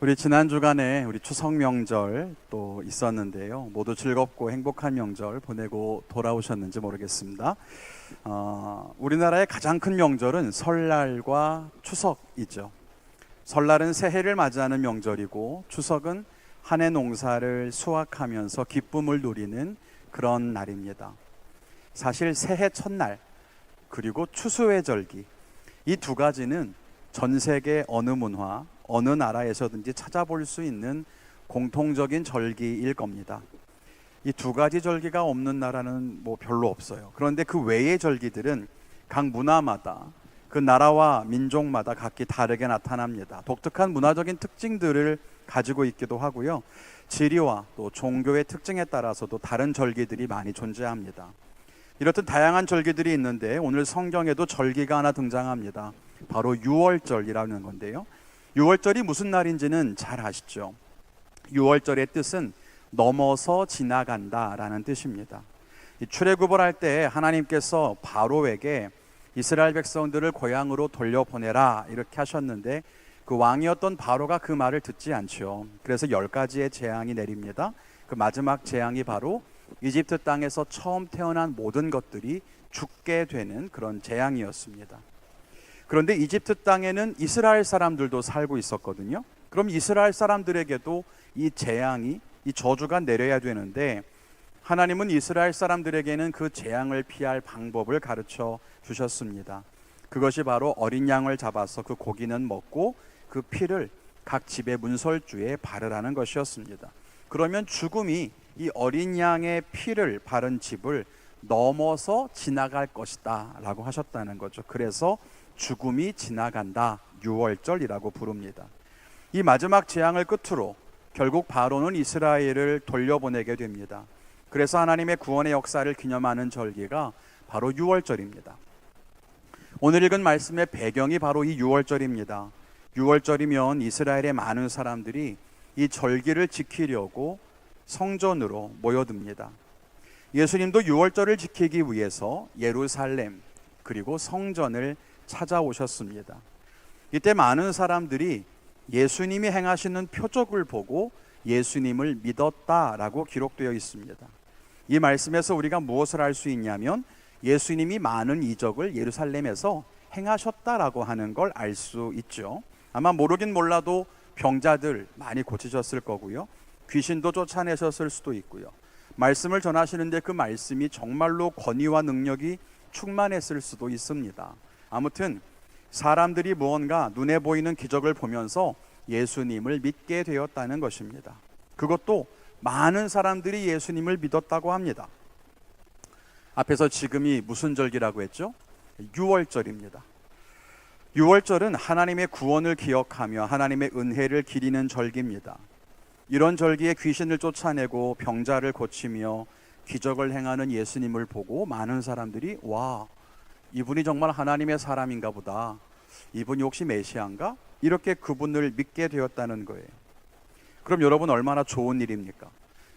우리 지난 주간에 우리 추석 명절 또 있었는데요. 모두 즐겁고 행복한 명절 보내고 돌아오셨는지 모르겠습니다. 우리나라의 가장 큰 명절은 설날과 추석이죠. 설날은 새해를 맞이하는 명절이고 추석은 한 해 농사를 수확하면서 기쁨을 누리는 그런 날입니다. 사실 새해 첫날 그리고 추수의 절기, 이 두 가지는 전 세계 어느 문화, 어느 나라에서든지 찾아볼 수 있는 공통적인 절기일 겁니다. 이 두 가지 절기가 없는 나라는 별로 없어요. 그런데 그 외의 절기들은 각 문화마다 그 나라와 민족마다 각기 다르게 나타납니다. 독특한 문화적인 특징들을 가지고 있기도 하고요. 지리와 또 종교의 특징에 따라서도 다른 절기들이 많이 존재합니다. 이렇듯 다양한 절기들이 있는데 오늘 성경에도 절기가 하나 등장합니다. 바로 유월절이라는 건데요. 유월절이 무슨 날인지는 잘 아시죠? 유월절의 뜻은 넘어서 지나간다 라는 뜻입니다. 출애굽을 할 때 하나님께서 바로에게 이스라엘 백성들을 고향으로 돌려보내라 이렇게 하셨는데 그 왕이었던 바로가 그 말을 듣지 않죠. 그래서 10가지의 재앙이 내립니다. 그 마지막 재앙이 바로 이집트 땅에서 처음 태어난 모든 것들이 죽게 되는 그런 재앙이었습니다. 그런데 이집트 땅에는 이스라엘 사람들도 살고 있었거든요. 그럼 이스라엘 사람들에게도 이 재앙이, 이 저주가 내려야 되는데 하나님은 이스라엘 사람들에게는 그 재앙을 피할 방법을 가르쳐 주셨습니다. 그것이 바로 어린 양을 잡아서 그 고기는 먹고 그 피를 각 집의 문설주에 바르라는 것이었습니다. 그러면 죽음이 이 어린 양의 피를 바른 집을 넘어서 지나갈 것이다 라고 하셨다는 거죠. 그래서 죽음이 지나간다, 유월절이라고 부릅니다. 이 마지막 재앙을 끝으로 결국 바로는 이스라엘을 돌려보내게 됩니다. 그래서 하나님의 구원의 역사를 기념하는 절기가 바로 유월절입니다. 오늘 읽은 말씀의 배경이 바로 이 유월절입니다. 유월절이면 이스라엘의 많은 사람들이 이 절기를 지키려고 성전으로 모여듭니다. 예수님도 유월절을 지키기 위해서 예루살렘 그리고 성전을 찾아오셨습니다. 이때 많은 사람들이 예수님이 행하시는 표적을 보고 예수님을 믿었다라고 기록되어 있습니다. 이 말씀에서 우리가 무엇을 알 수 있냐면 예수님이 많은 이적을 예루살렘에서 행하셨다라고 하는 걸 알 수 있죠. 아마 모르긴 몰라도 병자들 많이 고치셨을 거고요. 귀신도 쫓아내셨을 수도 있고요. 말씀을 전하시는데 그 말씀이 정말로 권위와 능력이 충만했을 수도 있습니다. 아무튼 사람들이 무언가 눈에 보이는 기적을 보면서 예수님을 믿게 되었다는 것입니다. 그것도 많은 사람들이 예수님을 믿었다고 합니다. 앞에서 지금이 무슨 절기라고 했죠? 유월절입니다. 유월절은 하나님의 구원을 기억하며 하나님의 은혜를 기리는 절기입니다. 이런 절기에 귀신을 쫓아내고 병자를 고치며 기적을 행하는 예수님을 보고 많은 사람들이 와, 이분이 정말 하나님의 사람인가 보다, 이분이 혹시 메시아인가? 이렇게 그분을 믿게 되었다는 거예요. 그럼 여러분 얼마나 좋은 일입니까?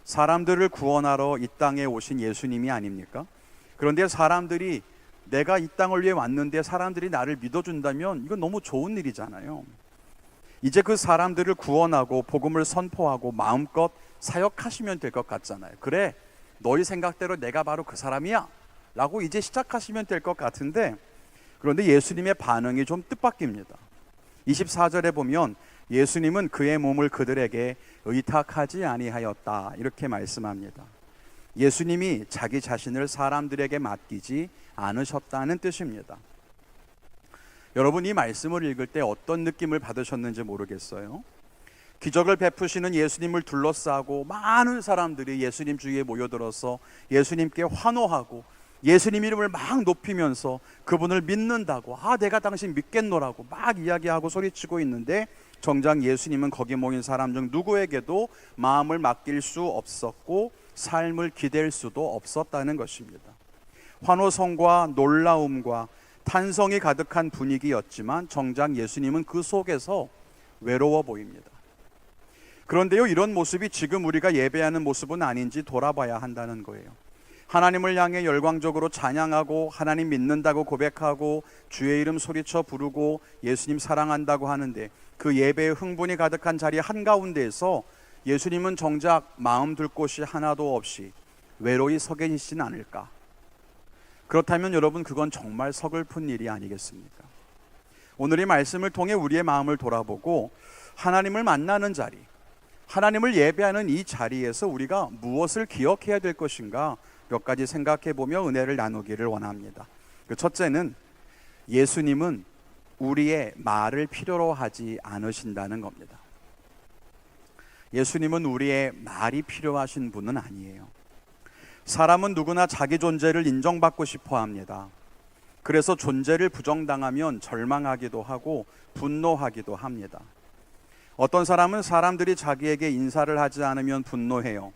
사람들을 구원하러 이 땅에 오신 예수님이 아닙니까? 그런데 사람들이 내가 이 땅을 위해 왔는데 사람들이 나를 믿어준다면 이건 너무 좋은 일이잖아요. 이제 그 사람들을 구원하고 복음을 선포하고 마음껏 사역하시면 될 것 같잖아요. 그래, 너희 생각대로 내가 바로 그 사람이야 라고 이제 시작하시면 될 것 같은데, 그런데 예수님의 반응이 좀 뜻밖입니다. 24절에 보면 예수님은 그의 몸을 그들에게 의탁하지 아니하였다 이렇게 말씀합니다. 예수님이 자기 자신을 사람들에게 맡기지 않으셨다는 뜻입니다. 여러분, 이 말씀을 읽을 때 어떤 느낌을 받으셨는지 모르겠어요. 기적을 베푸시는 예수님을 둘러싸고 많은 사람들이 예수님 주위에 모여들어서 예수님께 환호하고 예수님 이름을 막 높이면서 그분을 믿는다고, 내가 당신 믿겠노라고 막 이야기하고 소리치고 있는데 정작 예수님은 거기 모인 사람 중 누구에게도 마음을 맡길 수 없었고 삶을 기댈 수도 없었다는 것입니다. 환호성과 놀라움과 탄성이 가득한 분위기였지만 정작 예수님은 그 속에서 외로워 보입니다. 그런데요, 이런 모습이 지금 우리가 예배하는 모습은 아닌지 돌아봐야 한다는 거예요. 하나님을 향해 열광적으로 찬양하고 하나님 믿는다고 고백하고 주의 이름 소리쳐 부르고 예수님 사랑한다고 하는데 그 예배의 흥분이 가득한 자리 한가운데에서 예수님은 정작 마음 둘 곳이 하나도 없이 외로이 서 계시진 않을까? 그렇다면 여러분, 그건 정말 서글픈 일이 아니겠습니까? 오늘 이 말씀을 통해 우리의 마음을 돌아보고 하나님을 만나는 자리, 하나님을 예배하는 이 자리에서 우리가 무엇을 기억해야 될 것인가 몇 가지 생각해 보며 은혜를 나누기를 원합니다. 그 첫째는 예수님은 우리의 말을 필요로 하지 않으신다는 겁니다. 예수님은 우리의 말이 필요하신 분은 아니에요. 사람은 누구나 자기 존재를 인정받고 싶어 합니다. 그래서 존재를 부정당하면 절망하기도 하고 분노하기도 합니다. 어떤 사람은 사람들이 자기에게 인사를 하지 않으면 분노해요.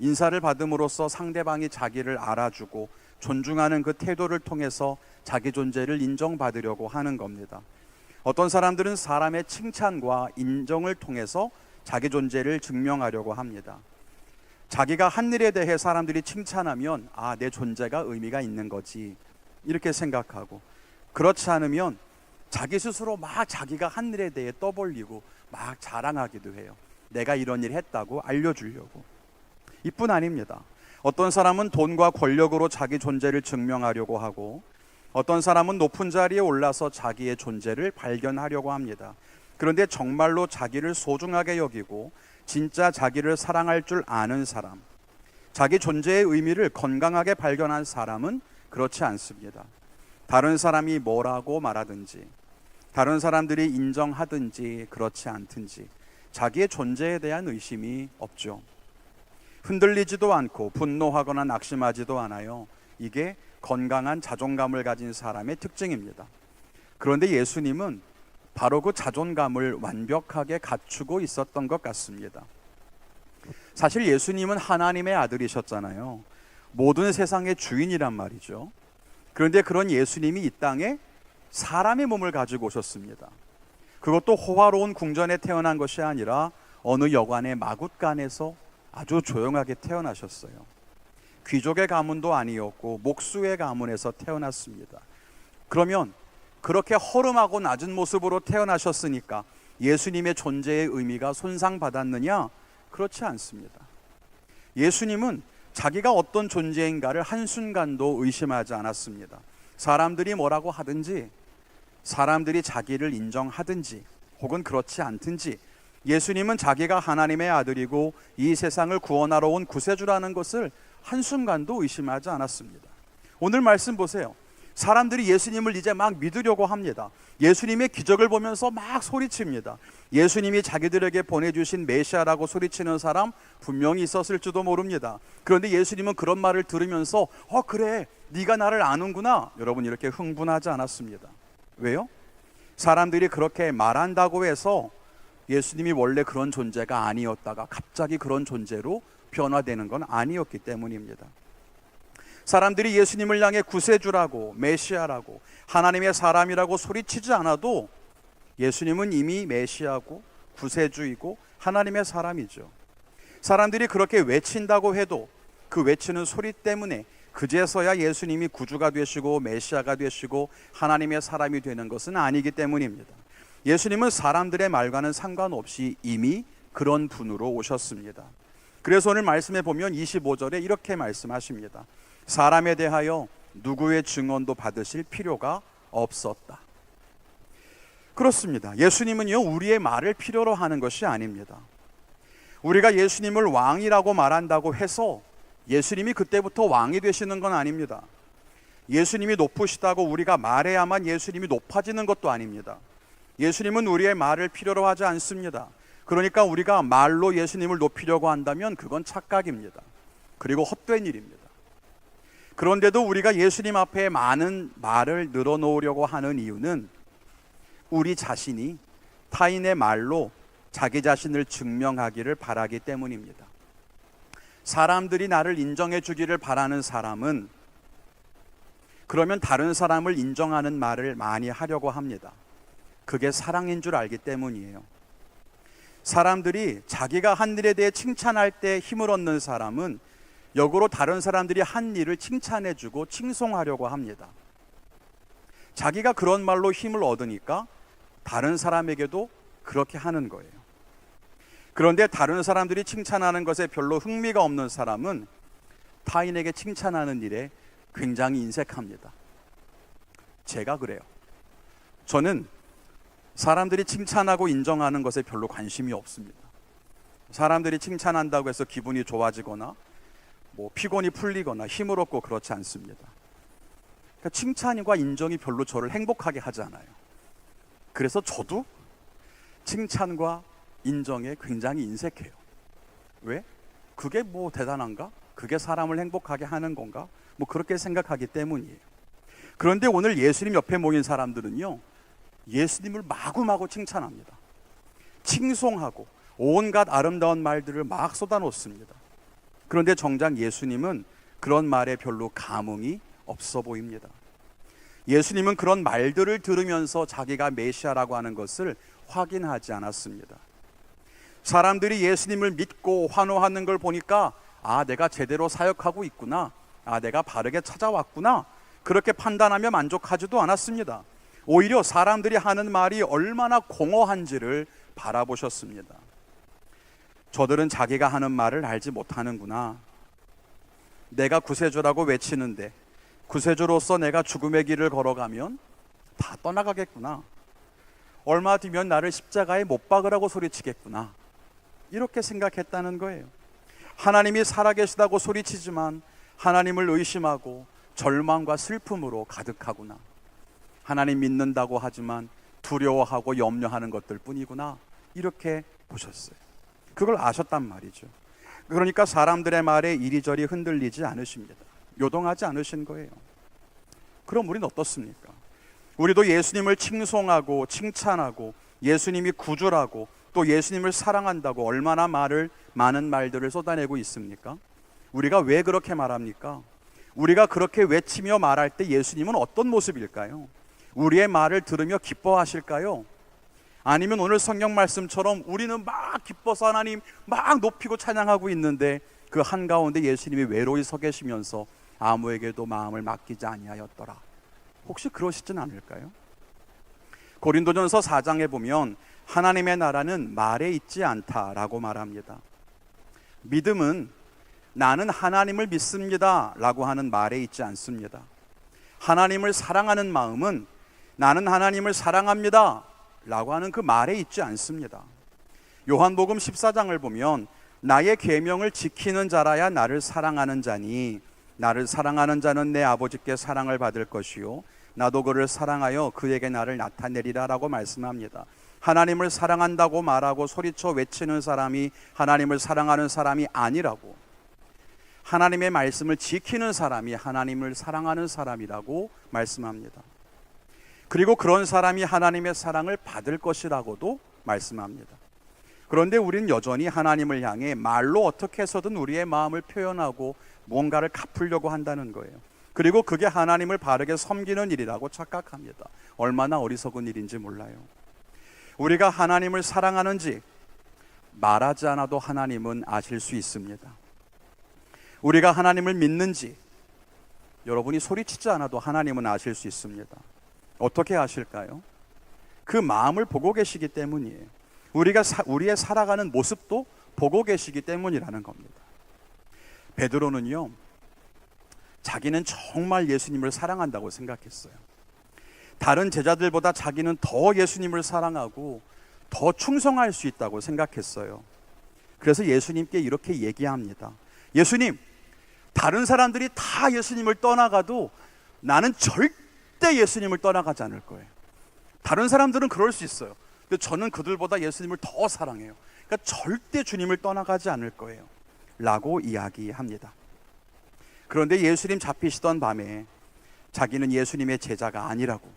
인사를 받음으로써 상대방이 자기를 알아주고 존중하는 그 태도를 통해서 자기 존재를 인정받으려고 하는 겁니다. 어떤 사람들은 사람의 칭찬과 인정을 통해서 자기 존재를 증명하려고 합니다. 자기가 한 일에 대해 사람들이 칭찬하면 내 존재가 의미가 있는 거지 이렇게 생각하고, 그렇지 않으면 자기 스스로 막 자기가 한 일에 대해 떠벌리고 막 자랑하기도 해요. 내가 이런 일 했다고 알려주려고. 이뿐 아닙니다. 어떤 사람은 돈과 권력으로 자기 존재를 증명하려고 하고, 어떤 사람은 높은 자리에 올라서 자기의 존재를 발견하려고 합니다. 그런데 정말로 자기를 소중하게 여기고 진짜 자기를 사랑할 줄 아는 사람, 자기 존재의 의미를 건강하게 발견한 사람은 그렇지 않습니다. 다른 사람이 뭐라고 말하든지, 다른 사람들이 인정하든지 그렇지 않든지 자기의 존재에 대한 의심이 없죠. 흔들리지도 않고 분노하거나 낙심하지도 않아요. 이게 건강한 자존감을 가진 사람의 특징입니다. 그런데 예수님은 바로 그 자존감을 완벽하게 갖추고 있었던 것 같습니다. 사실 예수님은 하나님의 아들이셨잖아요. 모든 세상의 주인이란 말이죠. 그런데 그런 예수님이 이 땅에 사람의 몸을 가지고 오셨습니다. 그것도 호화로운 궁전에 태어난 것이 아니라 어느 여관의 마굿간에서 아주 조용하게 태어나셨어요. 귀족의 가문도 아니었고 목수의 가문에서 태어났습니다. 그러면 그렇게 허름하고 낮은 모습으로 태어나셨으니까 예수님의 존재의 의미가 손상받았느냐? 그렇지 않습니다. 예수님은 자기가 어떤 존재인가를 한순간도 의심하지 않았습니다. 사람들이 뭐라고 하든지, 사람들이 자기를 인정하든지 혹은 그렇지 않든지, 예수님은 자기가 하나님의 아들이고 이 세상을 구원하러 온 구세주라는 것을 한순간도 의심하지 않았습니다. 오늘 말씀 보세요. 사람들이 예수님을 이제 막 믿으려고 합니다. 예수님의 기적을 보면서 막 소리칩니다. 예수님이 자기들에게 보내주신 메시아라고 소리치는 사람 분명히 있었을지도 모릅니다. 그런데 예수님은 그런 말을 들으면서 그래, 네가 나를 아는구나, 여러분 이렇게 흥분하지 않았습니다. 왜요? 사람들이 그렇게 말한다고 해서 예수님이 원래 그런 존재가 아니었다가 갑자기 그런 존재로 변화되는 건 아니었기 때문입니다. 사람들이 예수님을 향해 구세주라고, 메시아라고, 하나님의 사람이라고 소리치지 않아도 예수님은 이미 메시아고 구세주이고 하나님의 사람이죠. 사람들이 그렇게 외친다고 해도 그 외치는 소리 때문에 그제서야 예수님이 구주가 되시고 메시아가 되시고 하나님의 사람이 되는 것은 아니기 때문입니다. 예수님은 사람들의 말과는 상관없이 이미 그런 분으로 오셨습니다. 그래서 오늘 말씀에 보면 25절에 이렇게 말씀하십니다. 사람에 대하여 누구의 증언도 받으실 필요가 없었다. 그렇습니다. 예수님은요, 우리의 말을 필요로 하는 것이 아닙니다. 우리가 예수님을 왕이라고 말한다고 해서 예수님이 그때부터 왕이 되시는 건 아닙니다. 예수님이 높으시다고 우리가 말해야만 예수님이 높아지는 것도 아닙니다. 예수님은 우리의 말을 필요로 하지 않습니다. 그러니까 우리가 말로 예수님을 높이려고 한다면 그건 착각입니다. 그리고 헛된 일입니다. 그런데도 우리가 예수님 앞에 많은 말을 늘어놓으려고 하는 이유는 우리 자신이 타인의 말로 자기 자신을 증명하기를 바라기 때문입니다. 사람들이 나를 인정해 주기를 바라는 사람은 그러면 다른 사람을 인정하는 말을 많이 하려고 합니다. 그게 사랑인 줄 알기 때문이에요. 사람들이 자기가 한 일에 대해 칭찬할 때 힘을 얻는 사람은 역으로 다른 사람들이 한 일을 칭찬해주고 칭송하려고 합니다. 자기가 그런 말로 힘을 얻으니까 다른 사람에게도 그렇게 하는 거예요. 그런데 다른 사람들이 칭찬하는 것에 별로 흥미가 없는 사람은 타인에게 칭찬하는 일에 굉장히 인색합니다. 제가 그래요. 저는 사람들이 칭찬하고 인정하는 것에 별로 관심이 없습니다. 사람들이 칭찬한다고 해서 기분이 좋아지거나 피곤이 풀리거나 힘을 얻고 그렇지 않습니다. 그러니까 칭찬과 인정이 별로 저를 행복하게 하지 않아요. 그래서 저도 칭찬과 인정에 굉장히 인색해요. 왜? 그게 대단한가? 그게 사람을 행복하게 하는 건가? 그렇게 생각하기 때문이에요. 그런데 오늘 예수님 옆에 모인 사람들은요, 예수님을 마구마구 칭찬합니다. 칭송하고 온갖 아름다운 말들을 막 쏟아놓습니다. 그런데 정작 예수님은 그런 말에 별로 감흥이 없어 보입니다. 예수님은 그런 말들을 들으면서 자기가 메시아라고 하는 것을 확인하지 않았습니다. 사람들이 예수님을 믿고 환호하는 걸 보니까 내가 제대로 사역하고 있구나, 내가 바르게 찾아왔구나, 그렇게 판단하며 만족하지도 않았습니다. 오히려 사람들이 하는 말이 얼마나 공허한지를 바라보셨습니다. 저들은 자기가 하는 말을 알지 못하는구나. 내가 구세주라고 외치는데 구세주로서 내가 죽음의 길을 걸어가면 다 떠나가겠구나. 얼마 뒤면 나를 십자가에 못 박으라고 소리치겠구나. 이렇게 생각했다는 거예요. 하나님이 살아계시다고 소리치지만 하나님을 의심하고 절망과 슬픔으로 가득하구나. 하나님 믿는다고 하지만 두려워하고 염려하는 것들 뿐이구나. 이렇게 보셨어요. 그걸 아셨단 말이죠. 그러니까 사람들의 말에 이리저리 흔들리지 않으십니다. 요동하지 않으신 거예요. 그럼 우리는 어떻습니까? 우리도 예수님을 칭송하고 칭찬하고 예수님이 구주라고 또 예수님을 사랑한다고 얼마나 많은 말들을 쏟아내고 있습니까? 우리가 왜 그렇게 말합니까? 우리가 그렇게 외치며 말할 때 예수님은 어떤 모습일까요? 우리의 말을 들으며 기뻐하실까요? 아니면 오늘 성경 말씀처럼 우리는 막 기뻐서 하나님 막 높이고 찬양하고 있는데 그 한가운데 예수님이 외로이 서 계시면서 아무에게도 마음을 맡기지 아니하였더라. 혹시 그러시진 않을까요? 고린도전서 4장에 보면 하나님의 나라는 말에 있지 않다라고 말합니다. 믿음은 나는 하나님을 믿습니다 라고 하는 말에 있지 않습니다. 하나님을 사랑하는 마음은 나는 하나님을 사랑합니다 라고 하는 그 말에 있지 않습니다. 요한복음 14장을 보면 나의 계명을 지키는 자라야 나를 사랑하는 자니 나를 사랑하는 자는 내 아버지께 사랑을 받을 것이요 나도 그를 사랑하여 그에게 나를 나타내리라 라고 말씀합니다. 하나님을 사랑한다고 말하고 소리쳐 외치는 사람이 하나님을 사랑하는 사람이 아니라고, 하나님의 말씀을 지키는 사람이 하나님을 사랑하는 사람이라고 말씀합니다. 그리고 그런 사람이 하나님의 사랑을 받을 것이라고도 말씀합니다. 그런데 우리는 여전히 하나님을 향해 말로 어떻게 해서든 우리의 마음을 표현하고 무언가를 갚으려고 한다는 거예요. 그리고 그게 하나님을 바르게 섬기는 일이라고 착각합니다. 얼마나 어리석은 일인지 몰라요. 우리가 하나님을 사랑하는지 말하지 않아도 하나님은 아실 수 있습니다. 우리가 하나님을 믿는지 여러분이 소리치지 않아도 하나님은 아실 수 있습니다. 어떻게 아실까요? 그 마음을 보고 계시기 때문이에요. 우리의 살아가는 모습도 보고 계시기 때문이라는 겁니다. 베드로는요, 자기는 정말 예수님을 사랑한다고 생각했어요. 다른 제자들보다 자기는 더 예수님을 사랑하고 더 충성할 수 있다고 생각했어요. 그래서 예수님께 이렇게 얘기합니다. 예수님, 다른 사람들이 다 예수님을 떠나가도 나는 절대 예수님을 떠나가지 않을 거예요. 다른 사람들은 그럴 수 있어요. 근데 저는 그들보다 예수님을 더 사랑해요. 그러니까 절대 주님을 떠나가지 않을 거예요 라고 이야기합니다. 그런데 예수님 잡히시던 밤에 자기는 예수님의 제자가 아니라고,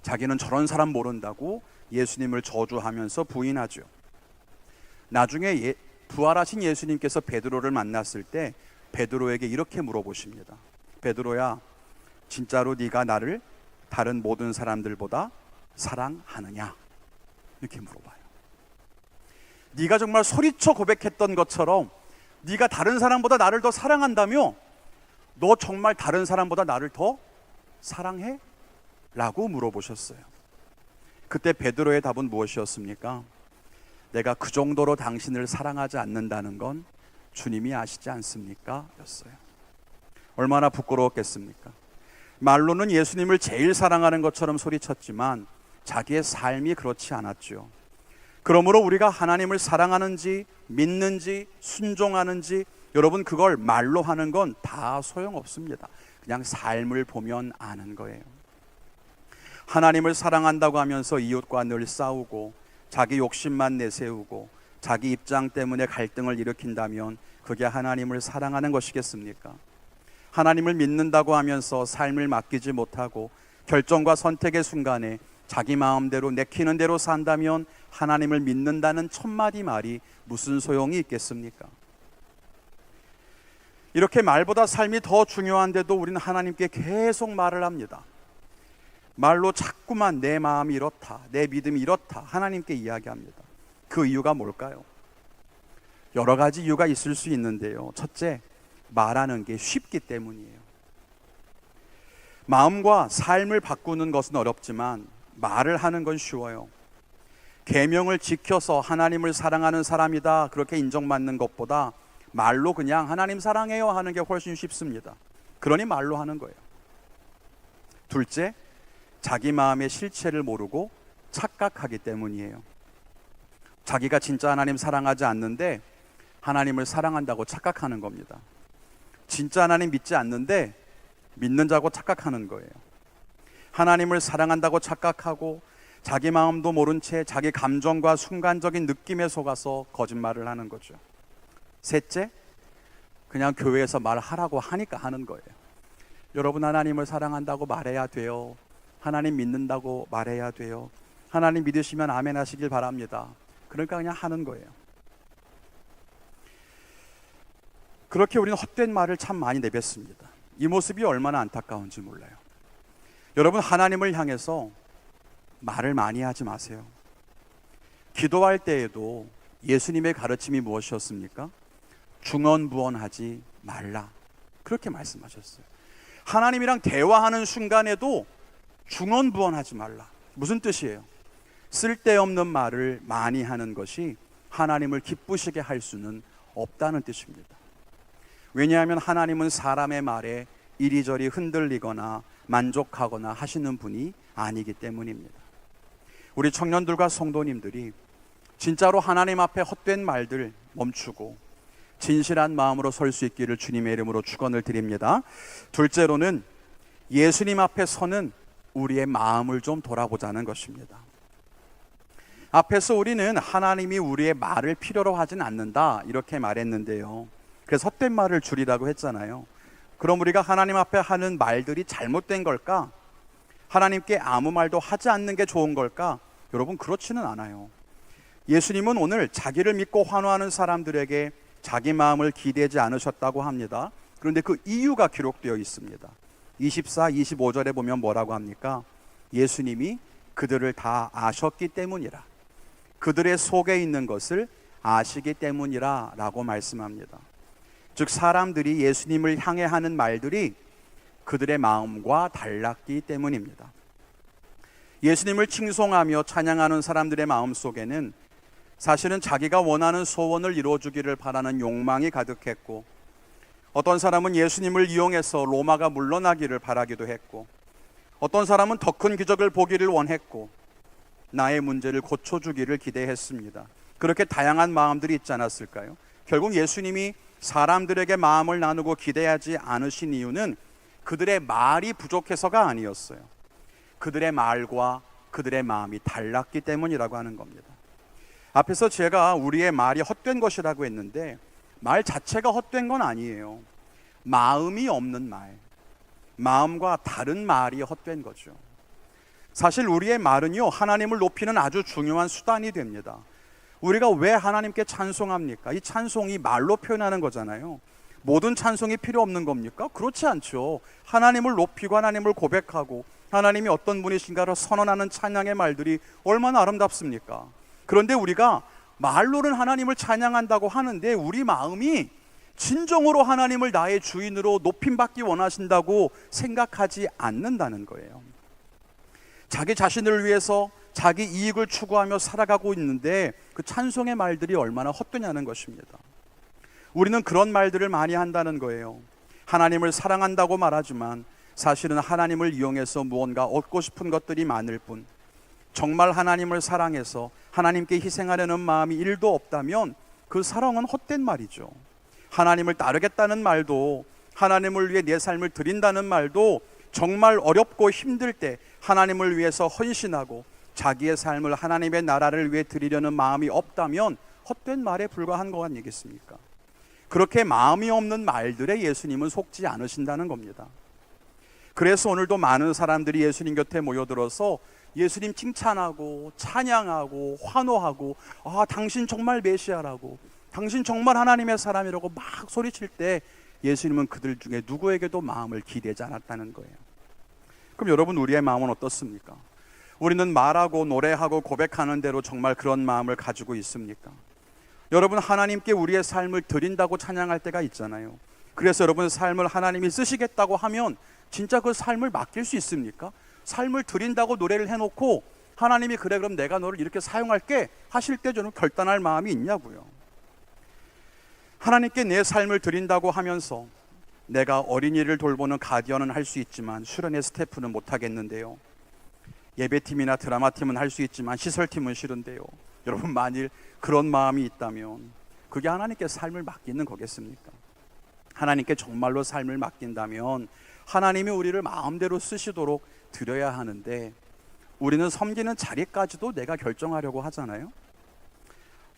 자기는 저런 사람 모른다고 예수님을 저주하면서 부인하죠. 나중에 부활하신 예수님께서 베드로를 만났을 때 베드로에게 이렇게 물어보십니다. 베드로야, 진짜로 네가 나를 다른 모든 사람들보다 사랑하느냐? 이렇게 물어봐요. 네가 정말 소리쳐 고백했던 것처럼 네가 다른 사람보다 나를 더 사랑한다며? 너 정말 다른 사람보다 나를 더 사랑해? 라고 물어보셨어요. 그때 베드로의 답은 무엇이었습니까? 내가 그 정도로 당신을 사랑하지 않는다는 건 주님이 아시지 않습니까? 였어요. 얼마나 부끄러웠겠습니까? 말로는 예수님을 제일 사랑하는 것처럼 소리쳤지만 자기의 삶이 그렇지 않았죠. 그러므로 우리가 하나님을 사랑하는지 믿는지 순종하는지 여러분 그걸 말로 하는 건 다 소용없습니다. 그냥 삶을 보면 아는 거예요. 하나님을 사랑한다고 하면서 이웃과 늘 싸우고 자기 욕심만 내세우고 자기 입장 때문에 갈등을 일으킨다면 그게 하나님을 사랑하는 것이겠습니까? 하나님을 믿는다고 하면서 삶을 맡기지 못하고 결정과 선택의 순간에 자기 마음대로 내키는 대로 산다면 하나님을 믿는다는 천마디 말이 무슨 소용이 있겠습니까? 이렇게 말보다 삶이 더 중요한데도 우리는 하나님께 계속 말을 합니다. 말로 자꾸만 내 마음이 이렇다, 내 믿음이 이렇다 하나님께 이야기합니다. 그 이유가 뭘까요? 여러 가지 이유가 있을 수 있는데요. 첫째, 말하는 게 쉽기 때문이에요. 마음과 삶을 바꾸는 것은 어렵지만 말을 하는 건 쉬워요. 계명을 지켜서 하나님을 사랑하는 사람이다 그렇게 인정받는 것보다 말로 그냥 하나님 사랑해요 하는 게 훨씬 쉽습니다. 그러니 말로 하는 거예요. 둘째, 자기 마음의 실체를 모르고 착각하기 때문이에요. 자기가 진짜 하나님 사랑하지 않는데 하나님을 사랑한다고 착각하는 겁니다. 진짜 하나님 믿지 않는데 믿는 자고 착각하는 거예요. 하나님을 사랑한다고 착각하고 자기 마음도 모른 채 자기 감정과 순간적인 느낌에 속아서 거짓말을 하는 거죠. 셋째, 그냥 교회에서 말하라고 하니까 하는 거예요. 여러분 하나님을 사랑한다고 말해야 돼요. 하나님 믿는다고 말해야 돼요. 하나님 믿으시면 아멘 하시길 바랍니다. 그러니까 그냥 하는 거예요. 그렇게 우리는 헛된 말을 참 많이 내뱉습니다. 이 모습이 얼마나 안타까운지 몰라요. 여러분 하나님을 향해서 말을 많이 하지 마세요. 기도할 때에도 예수님의 가르침이 무엇이었습니까? 중언부언하지 말라 그렇게 말씀하셨어요. 하나님이랑 대화하는 순간에도 중언부언하지 말라. 무슨 뜻이에요? 쓸데없는 말을 많이 하는 것이 하나님을 기쁘시게 할 수는 없다는 뜻입니다. 왜냐하면 하나님은 사람의 말에 이리저리 흔들리거나 만족하거나 하시는 분이 아니기 때문입니다. 우리 청년들과 성도님들이 진짜로 하나님 앞에 헛된 말들 멈추고 진실한 마음으로 설 수 있기를 주님의 이름으로 축원을 드립니다. 둘째로는 예수님 앞에 서는 우리의 마음을 좀 돌아보자는 것입니다. 앞에서 우리는 하나님이 우리의 말을 필요로 하진 않는다 이렇게 말했는데요. 그래서 헛된 말을 줄이라고 했잖아요. 그럼 우리가 하나님 앞에 하는 말들이 잘못된 걸까? 하나님께 아무 말도 하지 않는 게 좋은 걸까? 여러분 그렇지는 않아요. 예수님은 오늘 자기를 믿고 환호하는 사람들에게 자기 마음을 기대지 않으셨다고 합니다. 그런데 그 이유가 기록되어 있습니다. 24, 25절에 보면 뭐라고 합니까? 예수님이 그들을 다 아셨기 때문이라, 그들의 속에 있는 것을 아시기 때문이라 라고 말씀합니다. 즉 사람들이 예수님을 향해 하는 말들이 그들의 마음과 달랐기 때문입니다. 예수님을 칭송하며 찬양하는 사람들의 마음 속에는 사실은 자기가 원하는 소원을 이루어주기를 바라는 욕망이 가득했고, 어떤 사람은 예수님을 이용해서 로마가 물러나기를 바라기도 했고, 어떤 사람은 더 큰 기적을 보기를 원했고, 나의 문제를 고쳐주기를 기대했습니다. 그렇게 다양한 마음들이 있지 않았을까요? 결국 예수님이 사람들에게 마음을 나누고 기대하지 않으신 이유는 그들의 말이 부족해서가 아니었어요. 그들의 말과 그들의 마음이 달랐기 때문이라고 하는 겁니다. 앞에서 제가 우리의 말이 헛된 것이라고 했는데 말 자체가 헛된 건 아니에요. 마음이 없는 말, 마음과 다른 말이 헛된 거죠. 사실 우리의 말은요, 하나님을 높이는 아주 중요한 수단이 됩니다. 우리가 왜 하나님께 찬송합니까? 이 찬송이 말로 표현하는 거잖아요. 모든 찬송이 필요 없는 겁니까? 그렇지 않죠. 하나님을 높이고 하나님을 고백하고 하나님이 어떤 분이신가를 선언하는 찬양의 말들이 얼마나 아름답습니까? 그런데 우리가 말로는 하나님을 찬양한다고 하는데 우리 마음이 진정으로 하나님을 나의 주인으로 높임받기 원하신다고 생각하지 않는다는 거예요. 자기 자신을 위해서 자기 이익을 추구하며 살아가고 있는데 그 찬송의 말들이 얼마나 헛되냐는 것입니다. 우리는 그런 말들을 많이 한다는 거예요. 하나님을 사랑한다고 말하지만 사실은 하나님을 이용해서 무언가 얻고 싶은 것들이 많을 뿐, 정말 하나님을 사랑해서 하나님께 희생하려는 마음이 1도 없다면 그 사랑은 헛된 말이죠. 하나님을 따르겠다는 말도, 하나님을 위해 내 삶을 드린다는 말도 정말 어렵고 힘들 때 하나님을 위해서 헌신하고 자기의 삶을 하나님의 나라를 위해 드리려는 마음이 없다면 헛된 말에 불과한 거 아니겠습니까? 그렇게 마음이 없는 말들에 예수님은 속지 않으신다는 겁니다. 그래서 오늘도 많은 사람들이 예수님 곁에 모여들어서 예수님 칭찬하고 찬양하고 환호하고, 아, 당신 정말 메시아라고, 당신 정말 하나님의 사람이라고 막 소리칠 때 예수님은 그들 중에 누구에게도 마음을 기대지 않았다는 거예요. 그럼 여러분, 우리의 마음은 어떻습니까? 우리는 말하고 노래하고 고백하는 대로 정말 그런 마음을 가지고 있습니까? 여러분, 하나님께 우리의 삶을 드린다고 찬양할 때가 있잖아요. 그래서 여러분 삶을 하나님이 쓰시겠다고 하면 진짜 그 삶을 맡길 수 있습니까? 삶을 드린다고 노래를 해놓고 하나님이 그래 그럼 내가 너를 이렇게 사용할게 하실 때 저는 결단할 마음이 있냐고요. 하나님께 내 삶을 드린다고 하면서 내가 어린이를 돌보는 가디언은 할 수 있지만 수련회 스태프는 못하겠는데요. 예배팀이나 드라마팀은 할 수 있지만 시설팀은 싫은데요. 여러분, 만일 그런 마음이 있다면 그게 하나님께 삶을 맡기는 거겠습니까? 하나님께 정말로 삶을 맡긴다면 하나님이 우리를 마음대로 쓰시도록 드려야 하는데, 우리는 섬기는 자리까지도 내가 결정하려고 하잖아요.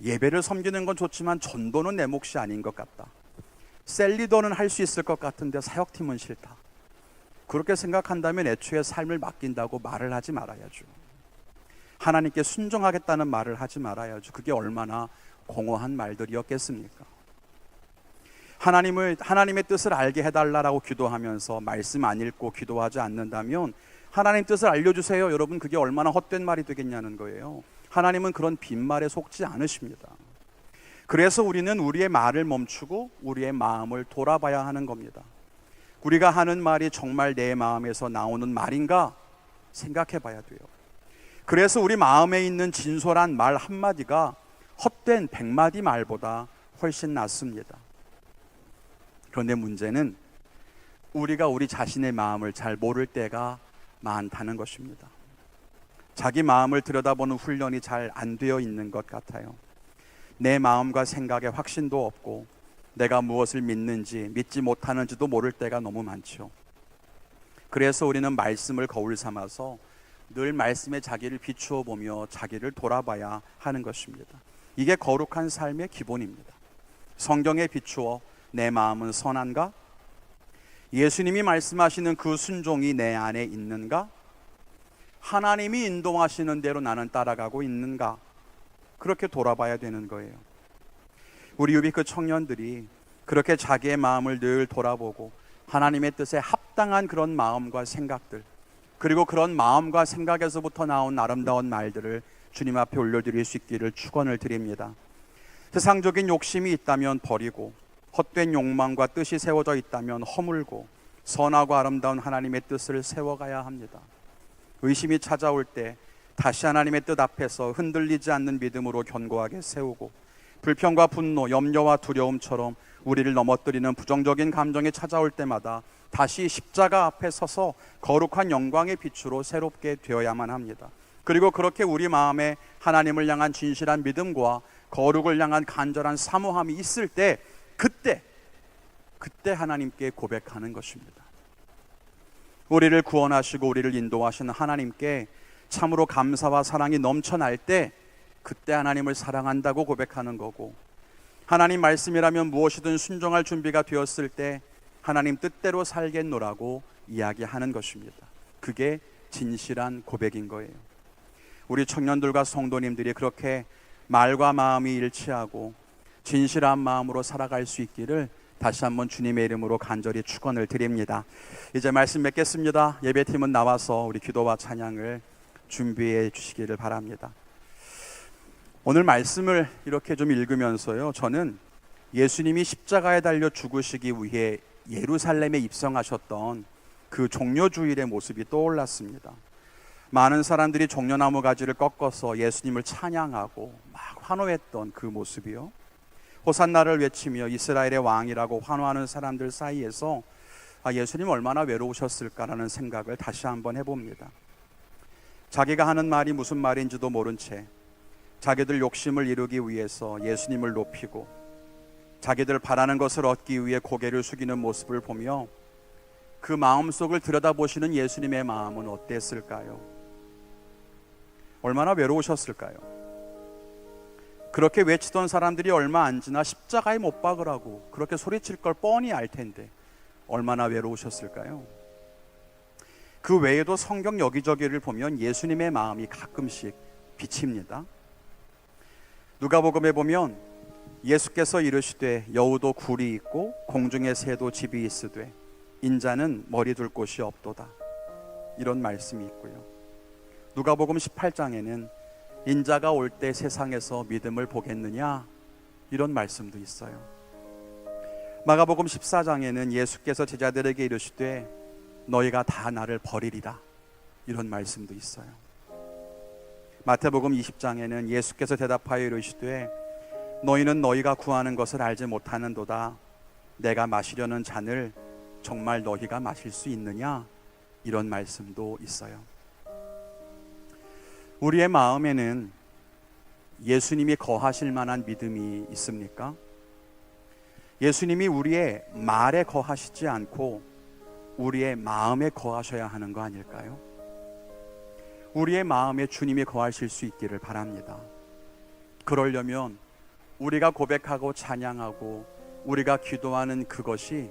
예배를 섬기는 건 좋지만 전도는 내 몫이 아닌 것 같다. 셀리더는 할 수 있을 것 같은데 사역팀은 싫다. 그렇게 생각한다면 애초에 삶을 맡긴다고 말을 하지 말아야죠. 하나님께 순종하겠다는 말을 하지 말아야죠. 그게 얼마나 공허한 말들이었겠습니까? 하나님의 뜻을 알게 해달라고 기도하면서 말씀 안 읽고 기도하지 않는다면 하나님 뜻을 알려주세요. 여러분, 그게 얼마나 헛된 말이 되겠냐는 거예요. 하나님은 그런 빈말에 속지 않으십니다. 그래서 우리는 우리의 말을 멈추고 우리의 마음을 돌아봐야 하는 겁니다. 우리가 하는 말이 정말 내 마음에서 나오는 말인가 생각해 봐야 돼요. 그래서 우리 마음에 있는 진솔한 말 한마디가 헛된 100마디 말보다 훨씬 낫습니다. 그런데 문제는 우리가 우리 자신의 마음을 잘 모를 때가 많다는 것입니다. 자기 마음을 들여다보는 훈련이 잘 안 되어 있는 것 같아요. 내 마음과 생각에 확신도 없고 내가 무엇을 믿는지 믿지 못하는지도 모를 때가 너무 많죠. 그래서 우리는 말씀을 거울 삼아서 늘 말씀에 자기를 비추어 보며 자기를 돌아봐야 하는 것입니다. 이게 거룩한 삶의 기본입니다. 성경에 비추어 내 마음은 선한가? 예수님이 말씀하시는 그 순종이 내 안에 있는가? 하나님이 인도하시는 대로 나는 따라가고 있는가? 그렇게 돌아봐야 되는 거예요. 우리 유비크 청년들이 그렇게 자기의 마음을 늘 돌아보고 하나님의 뜻에 합당한 그런 마음과 생각들, 그리고 그런 마음과 생각에서부터 나온 아름다운 말들을 주님 앞에 올려드릴 수 있기를 축원을 드립니다. 세상적인 욕심이 있다면 버리고 헛된 욕망과 뜻이 세워져 있다면 허물고 선하고 아름다운 하나님의 뜻을 세워가야 합니다. 의심이 찾아올 때 다시 하나님의 뜻 앞에서 흔들리지 않는 믿음으로 견고하게 세우고, 불평과 분노, 염려와 두려움처럼 우리를 넘어뜨리는 부정적인 감정이 찾아올 때마다 다시 십자가 앞에 서서 거룩한 영광의 빛으로 새롭게 되어야만 합니다. 그리고 그렇게 우리 마음에 하나님을 향한 진실한 믿음과 거룩을 향한 간절한 사모함이 있을 때 그때 하나님께 고백하는 것입니다. 우리를 구원하시고 우리를 인도하시는 하나님께 참으로 감사와 사랑이 넘쳐날 때 그때 하나님을 사랑한다고 고백하는 거고, 하나님 말씀이라면 무엇이든 순종할 준비가 되었을 때 하나님 뜻대로 살겠노라고 이야기하는 것입니다. 그게 진실한 고백인 거예요. 우리 청년들과 성도님들이 그렇게 말과 마음이 일치하고 진실한 마음으로 살아갈 수 있기를 다시 한번 주님의 이름으로 간절히 축원을 드립니다. 이제 말씀 맺겠습니다. 예배팀은 나와서 우리 기도와 찬양을 준비해 주시기를 바랍니다. 오늘 말씀을 이렇게 좀 읽으면서요, 저는 예수님이 십자가에 달려 죽으시기 위해 예루살렘에 입성하셨던 그 종려주일의 모습이 떠올랐습니다. 많은 사람들이 종려나무 가지를 꺾어서 예수님을 찬양하고 막 환호했던 그 모습이요. 호산나를 외치며 이스라엘의 왕이라고 환호하는 사람들 사이에서 예수님 얼마나 외로우셨을까라는 생각을 다시 한번 해봅니다. 자기가 하는 말이 무슨 말인지도 모른 채 자기들 욕심을 이루기 위해서 예수님을 높이고 자기들 바라는 것을 얻기 위해 고개를 숙이는 모습을 보며 그 마음속을 들여다보시는 예수님의 마음은 어땠을까요? 얼마나 외로우셨을까요? 그렇게 외치던 사람들이 얼마 안 지나 십자가에 못 박으라고 그렇게 소리칠 걸 뻔히 알 텐데 얼마나 외로우셨을까요? 그 외에도 성경 여기저기를 보면 예수님의 마음이 가끔씩 비칩니다. 누가복음에 보면 예수께서 이르시되 여우도 굴이 있고 공중의 새도 집이 있으되 인자는 머리 둘 곳이 없도다, 이런 말씀이 있고요. 누가복음 18장에는 인자가 올 때 세상에서 믿음을 보겠느냐, 이런 말씀도 있어요. 마가복음 14장에는 예수께서 제자들에게 이르시되 너희가 다 나를 버리리라, 이런 말씀도 있어요. 마태복음 20장에는 예수께서 대답하여 이르시되 너희는 너희가 구하는 것을 알지 못하는도다, 내가 마시려는 잔을 정말 너희가 마실 수 있느냐, 이런 말씀도 있어요. 우리의 마음에는 예수님이 거하실 만한 믿음이 있습니까? 예수님이 우리의 말에 거하시지 않고 우리의 마음에 거하셔야 하는 거 아닐까요? 우리의 마음에 주님이 거하실 수 있기를 바랍니다. 그러려면 우리가 고백하고 찬양하고 우리가 기도하는 그것이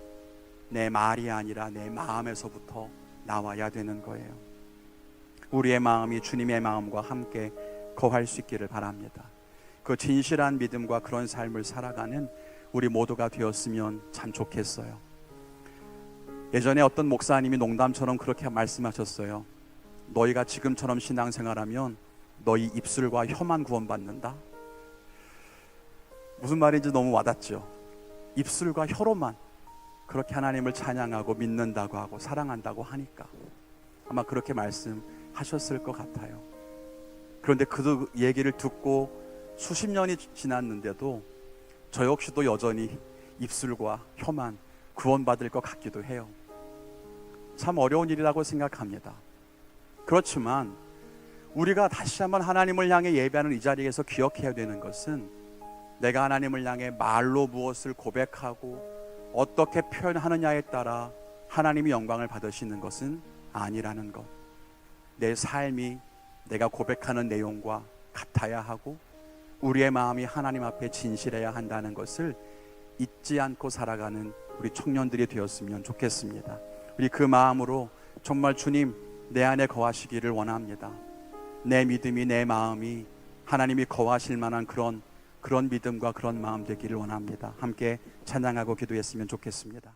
내 말이 아니라 내 마음에서부터 나와야 되는 거예요. 우리의 마음이 주님의 마음과 함께 거할 수 있기를 바랍니다. 그 진실한 믿음과 그런 삶을 살아가는 우리 모두가 되었으면 참 좋겠어요. 예전에 어떤 목사님이 농담처럼 그렇게 말씀하셨어요. 너희가 지금처럼 신앙생활하면 너희 입술과 혀만 구원받는다. 무슨 말인지 너무 와닿죠. 입술과 혀로만 그렇게 하나님을 찬양하고 믿는다고 하고 사랑한다고 하니까 아마 그렇게 말씀하셨을 것 같아요. 그런데 그 얘기를 듣고 수십 년이 지났는데도 저 역시도 여전히 입술과 혀만 구원받을 것 같기도 해요. 참 어려운 일이라고 생각합니다. 그렇지만 우리가 다시 한번 하나님을 향해 예배하는 이 자리에서 기억해야 되는 것은 내가 하나님을 향해 말로 무엇을 고백하고 어떻게 표현하느냐에 따라 하나님이 영광을 받으시는 것은 아니라는 것. 내 삶이 내가 고백하는 내용과 같아야 하고 우리의 마음이 하나님 앞에 진실해야 한다는 것을 잊지 않고 살아가는 우리 청년들이 되었으면 좋겠습니다. 우리 그 마음으로 정말 주님 내 안에 거하시기를 원합니다. 내 믿음이, 내 마음이 하나님이 거하실 만한 그런 믿음과 그런 마음 되기를 원합니다. 함께 찬양하고 기도했으면 좋겠습니다.